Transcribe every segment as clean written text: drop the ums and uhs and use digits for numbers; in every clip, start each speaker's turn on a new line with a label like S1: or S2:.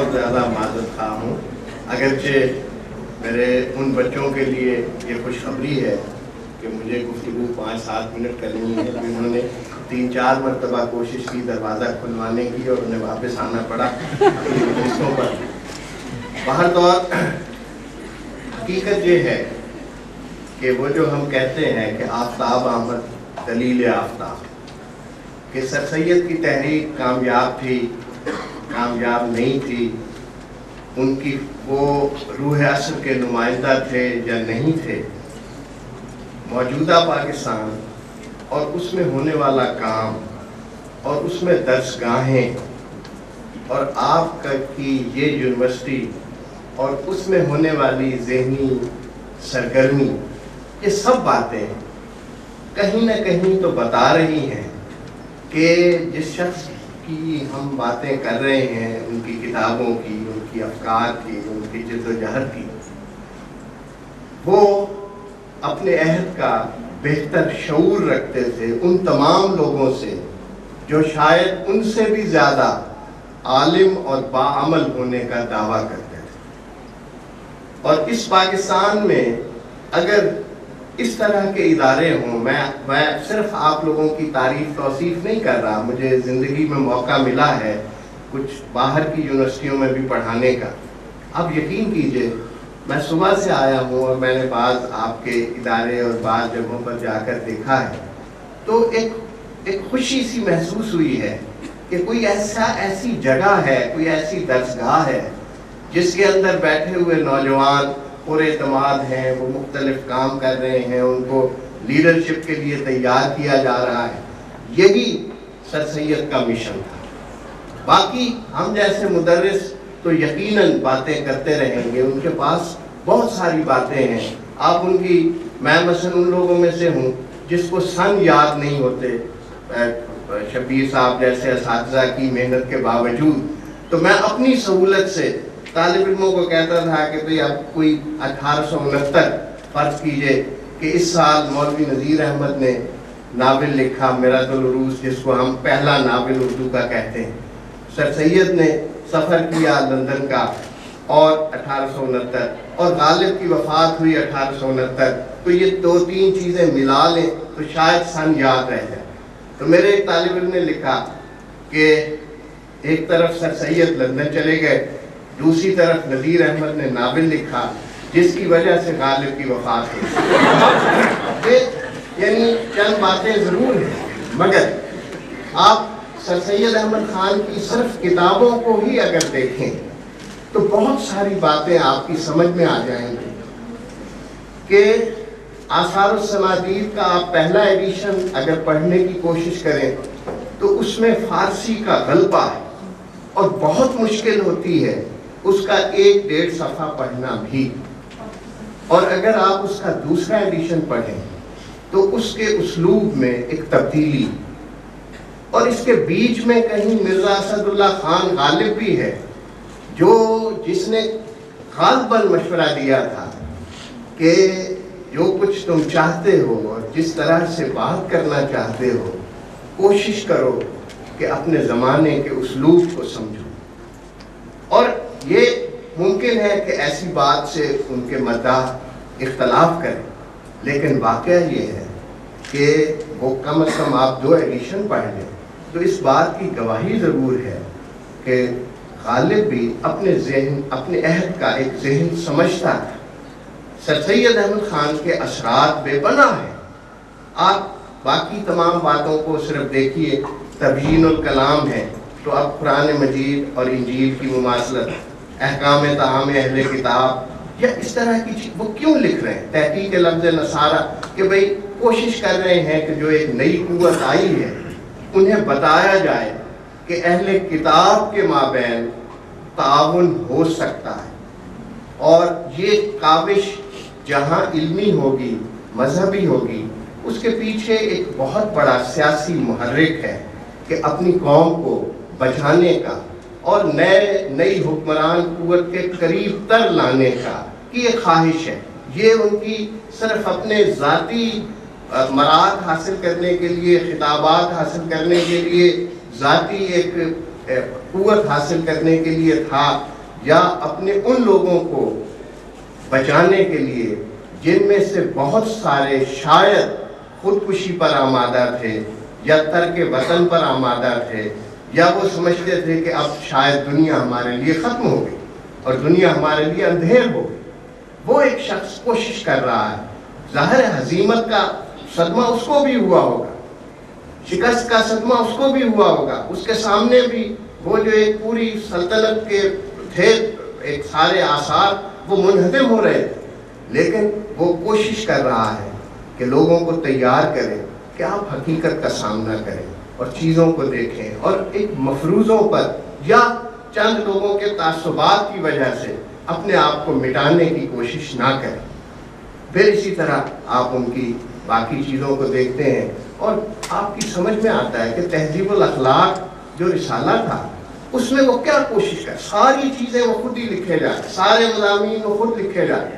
S1: بہت زیادہ معذرت خواہ ہوں، اگرچہ میرے ان بچوں کے لیے یہ خوشخبری ہے کہ مجھے گفتگو 5-7 منٹ کرنی ہے، انہوں نے 3-4 مرتبہ کوشش کی دروازہ کھلوانے کی اور انہیں واپس آنا پڑا اپنی مجلسوں پر۔ بہرطور حقیقت یہ ہے کہ وہ جو ہم کہتے ہیں کہ آفتاب آمد دلیل آفتاب، کہ سر سید کی تحریک کامیاب تھی، کامیاب نہیں تھی، ان کی وہ روح اصل کے نمائندہ تھے یا نہیں تھے، موجودہ پاکستان اور اس میں ہونے والا کام اور اس میں درسگاہیں اور آپ کی یہ یونیورسٹی اور اس میں ہونے والی ذہنی سرگرمی، یہ سب باتیں کہیں نہ کہیں تو بتا رہی ہیں کہ جس شخص کی ہم باتیں کر رہے ہیں، ان کی کتابوں کی، ان کی افکار کی، ان کی جد و جہد کی، وہ اپنے عہد کا بہتر شعور رکھتے تھے ان تمام لوگوں سے جو شاید ان سے بھی زیادہ عالم اور باعمل ہونے کا دعویٰ کرتے تھے۔ اور اس پاکستان میں اگر اس طرح کے ادارے ہوں، میں صرف آپ لوگوں کی تعریف توصیف نہیں کر رہا، مجھے زندگی میں موقع ملا ہے کچھ باہر کی یونیورسٹیوں میں بھی پڑھانے کا۔ اب یقین کیجئے میں صبح سے آیا ہوں اور میں نے بعض آپ کے ادارے اور بعض جگہوں پر جا کر دیکھا ہے، تو ایک خوشی سی محسوس ہوئی ہے کہ کوئی ایسی جگہ ہے، کوئی ایسی درسگاہ ہے جس کے اندر بیٹھے ہوئے نوجوان پر اعتماد ہیں، وہ مختلف کام کر رہے ہیں، ان کو لیڈرشپ کے لیے تیار کیا جا رہا ہے۔ یہی سر سید کا مشن تھا۔ باقی ہم جیسے مدرس تو یقیناً باتیں کرتے رہیں گے، ان کے پاس بہت ساری باتیں ہیں، آپ ان کی، میں مثلا ان لوگوں میں سے ہوں جس کو سن یاد نہیں ہوتے، شبیر صاحب جیسے اساتذہ کی محنت کے باوجود، تو میں اپنی سہولت سے طالب علموں کو کہتا تھا کہ بھئی اب کوئی 1869 فرض کیجئے کہ اس سال مولوی نذیر احمد نے ناول لکھا میرۃ العروض، جس کو ہم پہلا ناول اردو کا کہتے ہیں، سر سید نے سفر کیا لندن کا اور 1869، اور غالب کی وفات ہوئی 1869، تو یہ 2-3 چیزیں ملا لیں تو شاید سن یاد رہ جائے۔ تو میرے ایک طالب علم نے لکھا کہ ایک طرف سر سید لندن چلے گئے، دوسری طرف نذیر احمد نے ناول لکھا جس کی وجہ سے غالب کی وفات ہوئی۔ یعنی چند باتیں ضرور ہیں، مگر آپ سر سید احمد خان کی صرف کتابوں کو ہی اگر دیکھیں تو بہت ساری باتیں آپ کی سمجھ میں آ جائیں گی کہ آثار الصنادید کا آپ پہلا ایڈیشن اگر پڑھنے کی کوشش کریں تو اس میں فارسی کا غلبہ ہے اور بہت مشکل ہوتی ہے اس کا 1-1.5 صفحہ پڑھنا بھی، اور اگر آپ اس کا دوسرا ایڈیشن پڑھیں تو اس کے اسلوب میں ایک تبدیلی، اور اس کے بیچ میں کہیں مرزا اسد اللہ خان غالب بھی ہے جس نے غالباً مشورہ دیا تھا کہ جو کچھ تم چاہتے ہو اور جس طرح سے بات کرنا چاہتے ہو، کوشش کرو کہ اپنے زمانے کے اسلوب کو سمجھو۔ اور یہ ممکن ہے کہ ایسی بات سے ان کے مداح اختلاف کریں، لیکن واقعہ یہ ہے کہ وہ کم از کم آپ 2 ایڈیشن پڑھ لیں تو اس بات کی گواہی ضرور ہے کہ غالب بھی اپنے ذہن، اپنے عہد کا ایک ذہن سمجھتا تھا۔ سر سید احمد خان کے اثرات بے پناہ ہیں۔ آپ باقی تمام باتوں کو صرف دیکھیے، تبیین الکلام ہے تو اب قرآن مجید اور انجیل کی مماثلت، احکام طعام اہل کتاب، یا اس طرح کی چیز وہ کیوں لکھ رہے ہیں؟ تحقیق لفظ نصارہ، کہ بھئی کوشش کر رہے ہیں کہ جو ایک نئی قوت آئی ہے انہیں بتایا جائے کہ اہل کتاب کے مابین تعاون ہو سکتا ہے، اور یہ کاوش جہاں علمی ہوگی، مذہبی ہوگی، اس کے پیچھے ایک بہت بڑا سیاسی محرک ہے کہ اپنی قوم کو بچانے کا اور نئی حکمران قوت کے قریب تر لانے کا کی ایک خواہش ہے۔ یہ ان کی صرف اپنے ذاتی مراد حاصل کرنے کے لیے، خطابات حاصل کرنے کے لیے ذاتی ایک قوت حاصل کرنے کے لیے تھا، یا اپنے ان لوگوں کو بچانے کے لیے جن میں سے بہت سارے شاید خودکشی پر آمادہ تھے یا ترک وطن پر آمادہ تھے، یا وہ سمجھتے تھے کہ اب شاید دنیا ہمارے لیے ختم ہو گئی اور دنیا ہمارے لیے اندھیر ہو گئی. وہ ایک شخص کوشش کر رہا ہے. ظاہر حزیمت کا صدمہ اس کو بھی ہوا ہوگا، شکست کا صدمہ اس کو بھی ہوا ہوگا. اس کے سامنے بھی وہ جو ایک پوری سلطنت کے تھے، ایک سارے آثار وہ منہدم ہو رہے تھے، لیکن وہ کوشش کر رہا ہے کہ لوگوں کو تیار کریں کہ آپ حقیقت کا سامنا کریں اور چیزوں کو دیکھیں، اور ایک مفروضوں پر یا چند لوگوں کے تعصبات کی وجہ سے اپنے آپ کو مٹانے کی کوشش نہ کریں. پھر اسی طرح آپ ان کی باقی چیزوں کو دیکھتے ہیں اور آپ کی سمجھ میں آتا ہے کہ تہذیب الاخلاق جو رسالہ تھا اس میں وہ کیا کوشش کر، ساری چیزیں وہ خود ہی لکھے جائیں، سارے مضامین وہ خود لکھے جائیں.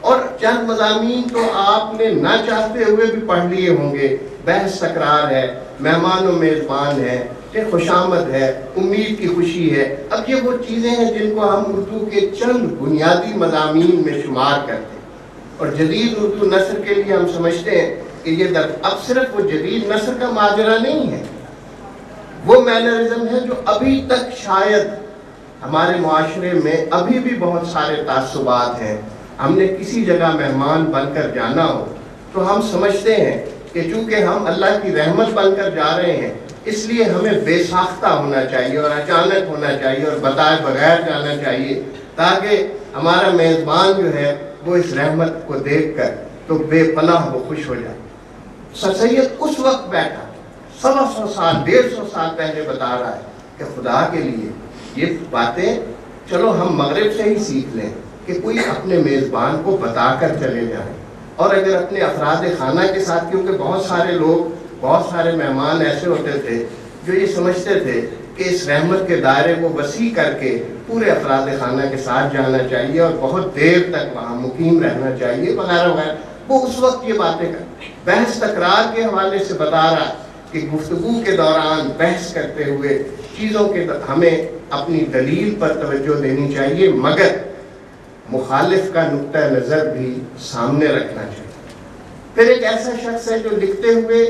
S1: اور چند مضامین تو آپ نے نہ چاہتے ہوئے بھی پڑھ لیے ہوں گے. بحث تکرار ہے، مہمان و میزبان ہے، خوش آمد ہے، امید کی خوشی ہے. اب یہ وہ چیزیں ہیں جن کو ہم اردو کے چند بنیادی مضامین میں شمار کرتے ہیں. اور جدید اردو نثر کے لیے ہم سمجھتے ہیں کہ یہ اب صرف وہ جدید نثر کا ماجرا نہیں ہے، وہ مینرزم ہے جو ابھی تک شاید ہمارے معاشرے میں ابھی بھی بہت سارے تعصبات ہیں. ہم نے کسی جگہ مہمان بن کر جانا ہو تو ہم سمجھتے ہیں کہ چونکہ ہم اللہ کی رحمت بن کر جا رہے ہیں اس لیے ہمیں بے ساختہ ہونا چاہیے اور اچانک ہونا چاہیے اور بتائے بغیر جانا چاہیے، تاکہ ہمارا میزبان جو ہے وہ اس رحمت کو دیکھ کر تو بے پناہ وہ خوش ہو جائے. سر سید اس وقت بیٹھا 100 سال 150 سال پہلے بتا رہا ہے کہ خدا کے لیے یہ باتیں چلو ہم مغرب سے ہی سیکھ لیں کہ کوئی اپنے میزبان کو بتا کر چلے جائیں. اور اگر اپنے افراد خانہ کے ساتھ، کیونکہ بہت سارے لوگ، بہت سارے مہمان ایسے ہوتے تھے جو یہ سمجھتے تھے کہ اس رحمت کے دائرے کو وسیع کر کے پورے افراد خانہ کے ساتھ جانا چاہیے اور بہت دیر تک وہاں مقیم رہنا چاہیے وغیرہ وغیرہ، وہ اس وقت یہ باتیں کر بحث تکرار کے حوالے سے بتا رہا کہ گفتگو کے دوران بحث کرتے ہوئے چیزوں کے ہمیں اپنی دلیل پر توجہ دینی چاہیے، مگر مخالف کا نقطہ نظر بھی سامنے رکھنا چاہیے. پھر ایک ایسا شخص ہے جو لکھتے ہوئے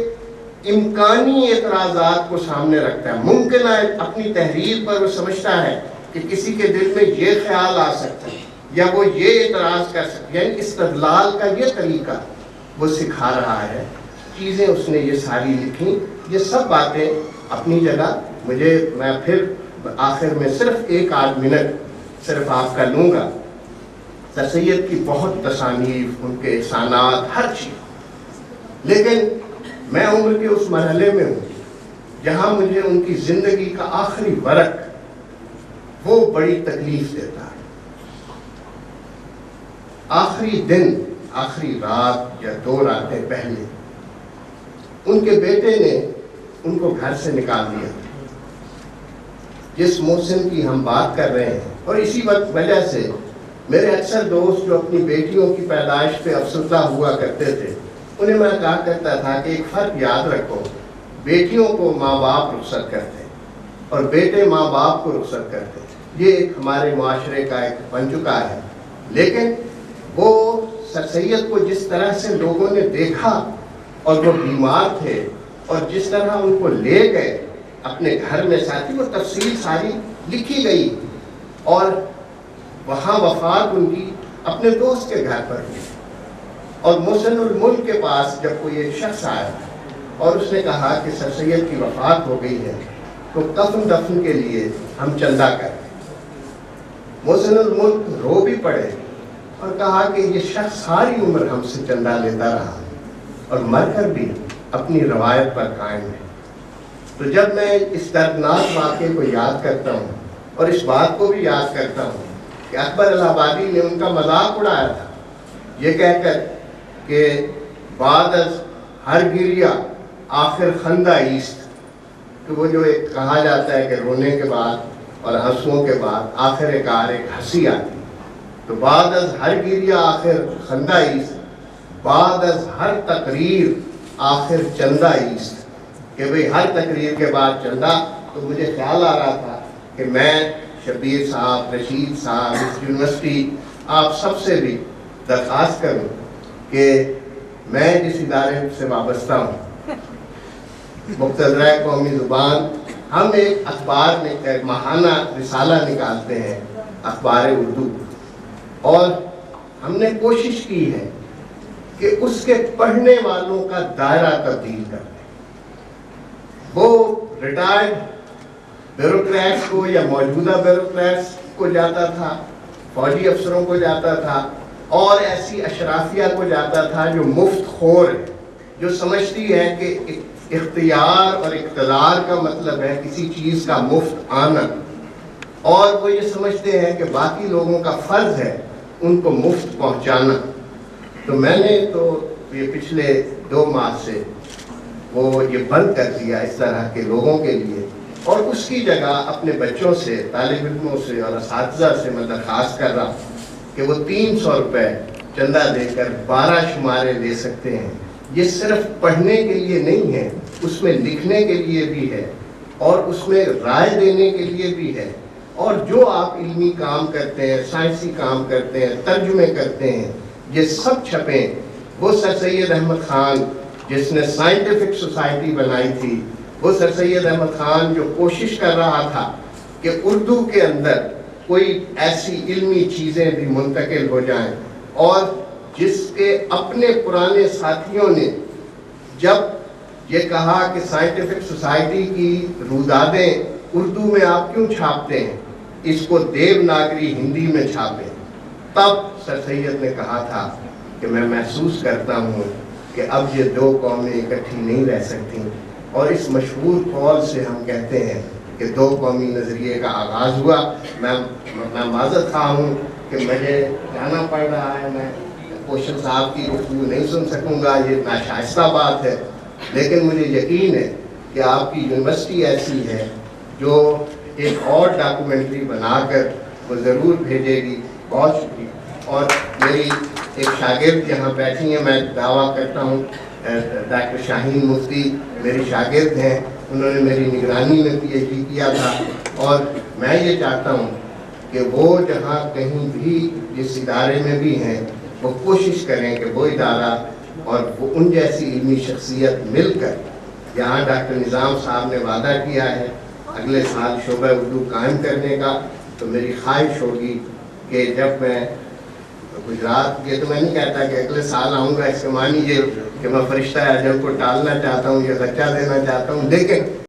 S1: امکانی اعتراضات کو سامنے رکھتا ہے. ممکن ہے اپنی تحریر پر وہ سمجھتا ہے کہ کسی کے دل میں یہ خیال آ سکتا ہے یا وہ یہ اعتراض کر سکتا ہے، یعنی استدلال کا یہ طریقہ وہ سکھا رہا ہے. چیزیں اس نے یہ ساری لکھی، یہ سب باتیں اپنی جگہ. میں پھر آخر میں صرف 1-8 منٹ صرف آپ کا لوں گا. سر سید کی بہت تصانیف، ان کے احسانات، ہر چیز، لیکن میں عمر کے اس مرحلے میں ہوں جہاں مجھے ان کی زندگی کا آخری ورق وہ بڑی تکلیف دیتا ہے. آخری دن، آخری رات یا 2 راتیں پہلے ان کے بیٹے نے ان کو گھر سے نکال دیا. جس محسن کی ہم بات کر رہے ہیں، اور اسی وجہ سے میرے اکثر دوست جو اپنی بیٹیوں کی پیدائش پہ افسردہ ہوا کرتے تھے، انہیں میں کہا کرتا تھا کہ ایک فرق یاد رکھو، بیٹیوں کو ماں باپ رخصت کرتے اور بیٹے ماں باپ کو رخصت کرتے. یہ ایک ہمارے معاشرے کا ایک بن چکا ہے. لیکن وہ سر سید کو جس طرح سے لوگوں نے دیکھا اور وہ بیمار تھے اور جس طرح ان کو لے گئے اپنے گھر میں، ساتھی وہ تفصیل ساری لکھی گئی، اور وہاں وفات ان کی اپنے دوست کے گھر پر ہوئی. اور محسن الملک کے پاس جب کوئی ایک شخص آیا اور اس نے کہا کہ سر سید کی وفات ہو گئی ہے تو کفن دفن کے لیے ہم چندہ کریں. محسن الملک رو بھی پڑے اور کہا کہ یہ شخص ساری عمر ہم سے چندہ لیتا رہا اور مر کر بھی اپنی روایت پر قائم ہے. تو جب میں اس دردناک واقعے کو یاد کرتا ہوں اور اس بات کو بھی یاد کرتا ہوں کہ اکبر الہ آبادی نے ان کا مذاق اڑایا تھا یہ کہہ کر کہ بعد از ہر گریہ آخر خندہ ایست، کہ وہ جو ایک کہا جاتا ہے کہ رونے کے بعد اور آنسوؤں کے بعد آخر کار ایک ہنسی آتی، تو بعد از ہر گریہ آخر خندہ ایست، بعد از ہر تقریر آخر چندہ ایست، کہ بھئی ہر تقریر کے بعد چندہ. تو مجھے خیال آ رہا تھا کہ میں شبیر صاحب، رشید صاحب، اس یونیورسٹی آپ سب سے بھی درخواست کروں کہ میں جس ادارے سے وابستہ ہوں، مقتدرہ قومی زبان، ہم ایک اخبار میں ایک ماہانہ رسالہ نکالتے ہیں، اخبار اردو، اور ہم نے کوشش کی ہے کہ اس کے پڑھنے والوں کا دائرہ تبدیل کر دیں۔ وہ ریٹائرڈ بیوروکریٹس کو یا موجودہ بیوروکریٹس کو جاتا تھا، فوجی افسروں کو جاتا تھا، اور ایسی اشرافیہ کو جاتا تھا جو مفت خور ہے، جو سمجھتی ہے کہ اختیار اور اقتدار کا مطلب ہے کسی چیز کا مفت آنا، اور وہ یہ سمجھتے ہیں کہ باقی لوگوں کا فرض ہے ان کو مفت پہنچانا۔ تو میں نے تو یہ پچھلے 2 ماہ سے وہ یہ بند کر دیا اس طرح کے لوگوں کے لیے، اور اس کی جگہ اپنے بچوں سے، طالب علموں سے اور اساتذہ سے میں درخواست کر رہا ہوں کہ وہ 300 روپے چندہ دے کر 12 شمارے لے سکتے ہیں۔ یہ صرف پڑھنے کے لیے نہیں ہے، اس میں لکھنے کے لیے بھی ہے، اور اس میں رائے دینے کے لیے بھی ہے، اور جو آپ علمی کام کرتے ہیں، سائنسی کام کرتے ہیں، ترجمے کرتے ہیں، یہ سب چھپیں۔ وہ سر سید احمد خان جس نے سائنٹیفک سوسائٹی بنائی تھی، وہ سر سید احمد خان جو کوشش کر رہا تھا کہ اردو کے اندر کوئی ایسی علمی چیزیں بھی منتقل ہو جائیں، اور جس کے اپنے پرانے ساتھیوں نے جب یہ کہا کہ سائنٹیفک سوسائٹی کی رودادیں اردو میں آپ کیوں چھاپتے ہیں، اس کو دیوناگری ہندی میں چھاپیں، تب سر سید نے کہا تھا کہ میں محسوس کرتا ہوں کہ اب یہ 2 قومیں اکٹھی نہیں رہ سکتی، اور اس مشہور قول سے ہم کہتے ہیں کہ 2 قومی نظریے کا آغاز ہوا۔ میں معذرت خواہ ہوں کہ مجھے جانا پڑ رہا ہے، میں کوشن صاحب کی گفتگو نہیں سن سکوں گا، یہ ناشائستہ بات ہے، لیکن مجھے یقین ہے کہ آپ کی یونیورسٹی ایسی ہے جو ایک اور ڈاکومنٹری بنا کر وہ ضرور بھیجے گی۔ بہت شکریہ۔ اور میری ایک شاگرد یہاں بیٹھی ہیں، میں دعویٰ کرتا ہوں، ڈاکٹر شاہین مفتی میری شاگرد ہیں، انہوں نے میری نگرانی میں پی ایچ ڈی کیا تھا، اور میں یہ چاہتا ہوں کہ وہ جہاں کہیں بھی جس ادارے میں بھی ہیں وہ کوشش کریں کہ وہ ادارہ اور وہ ان جیسی علمی شخصیت مل کر، یہاں ڈاکٹر نظام صاحب نے وعدہ کیا ہے اگلے سال شعبہ اردو قائم کرنے کا، تو میری خواہش ہوگی کہ جب میں گجرات، یہ تو میں نہیں کہتا کہ اگلے سال آؤں گا، اس کے معنی یہ کہ میں فرشتہ اجل کو ٹالنا چاہتا ہوں یا غچہ دینا چاہتا ہوں، لیکن